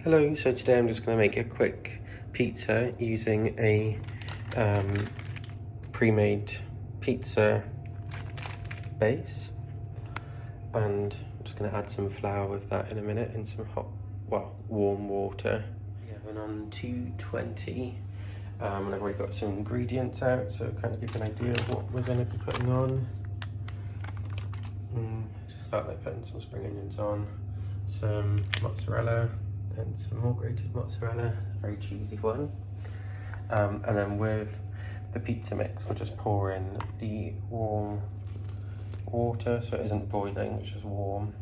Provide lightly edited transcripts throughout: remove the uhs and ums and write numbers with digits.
Hello, so today I'm just going to make a quick pizza using a pre-made pizza base, and I'm just going to add some flour with that in a minute in some warm water. The oven on 220, and I've already got some ingredients out, so kind of give an idea of what we're going to be putting on. Just start by putting some spring onions on, some mozzarella, and some more grated mozzarella, a very cheesy one. And then with the pizza mix, we'll just pour in the warm water, so it isn't boiling, it's just warm.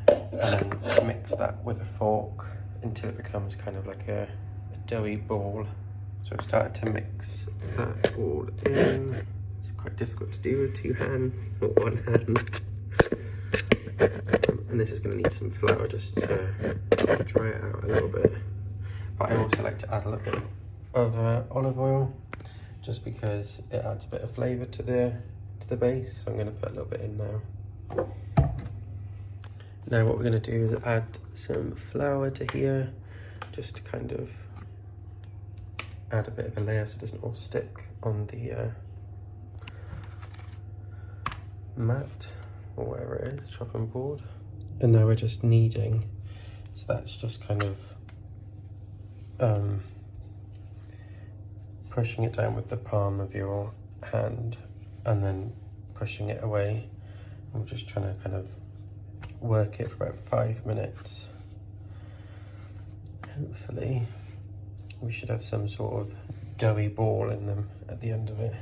And then mix that with a fork until it becomes kind of like a doughy ball. So I've started to mix that all in. It's quite difficult to do with two hands or one hand. And this is going to need some flour just to dry it out a little bit. But I also like to add a little bit of olive oil, just because it adds a bit of flavour to the base. So I'm going to put a little bit in now. Now what we're going to do is add some flour to here, just to kind of add a bit of a layer so it doesn't all stick on the mat, or wherever it is, chopping board. And now we're just kneading, so that's just kind of pushing it down with the palm of your hand and then pushing it away. I'm just trying to kind of work it for about 5 minutes. Hopefully we should have some sort of doughy ball in them at the end of it.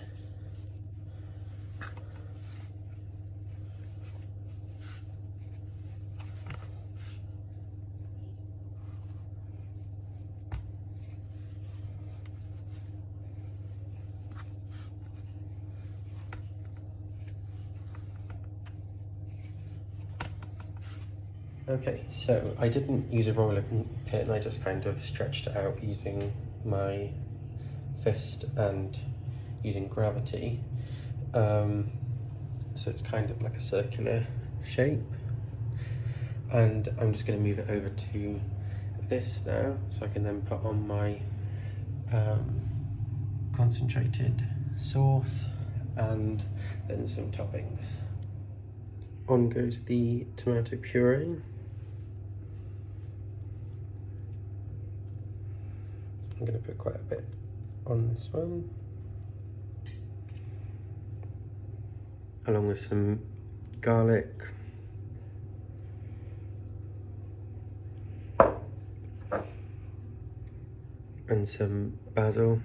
Okay, so I didn't use a roller pin, I just kind of stretched it out using my fist and using gravity. So it's kind of like a circular shape. And I'm just going to move it over to this now, so I can then put on my concentrated sauce and then some toppings. On goes the tomato puree. I'm going to put quite a bit on this one, along with some garlic, and some basil,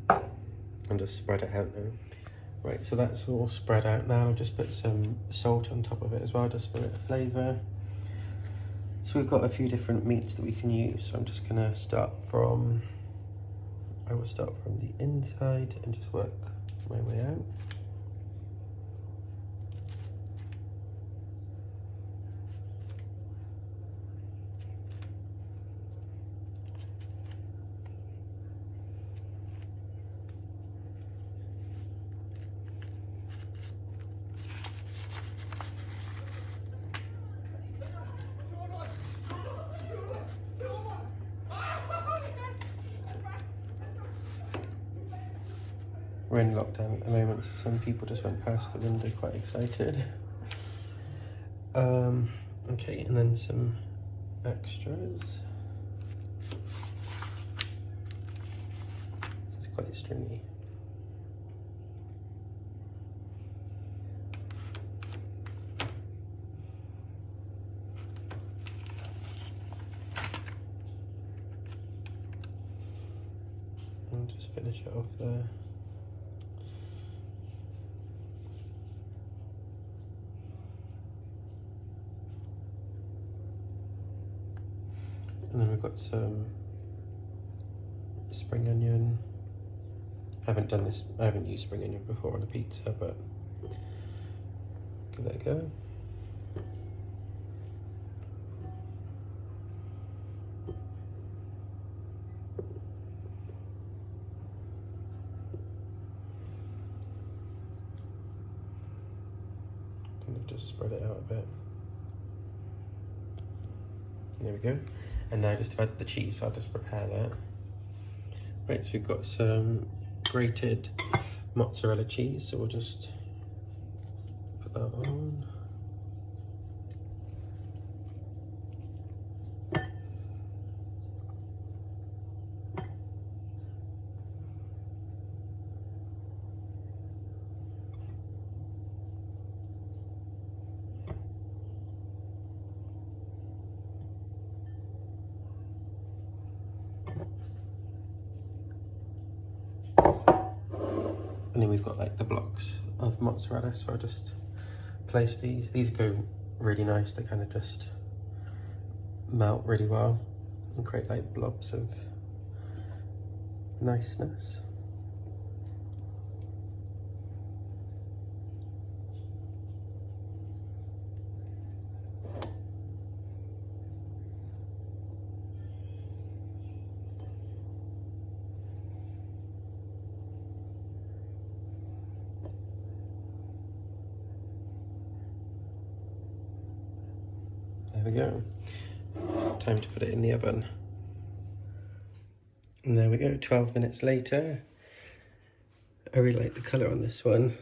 and just spread it out now. Right, so that's all spread out now. I've just put some salt on top of it as well, just for a bit of flavour. So we've got a few different meats that we can use. So I'm just gonna start from, I will start from the inside and just work my way out. We're in lockdown at the moment, so some people just went past the window quite excited. Okay, and then some extras. This is quite stringy. And just finish it off there. And then we've got some spring onion. I haven't used spring onion before on a pizza, but give it a go. Kind of just spread it out a bit. There we go. And now just to add the cheese, I'll just prepare that. Right, so we've got some grated mozzarella cheese, so we'll just put that on. And then we've got like the blocks of mozzarella, so I'll just place these. These go really nice, they kind of just melt really well and create like blobs of niceness. There we go. Time to put it in the oven. And there we go, 12 minutes later. I really like the colour on this one.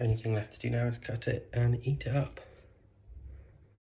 Only thing left to do now is cut it and eat it up.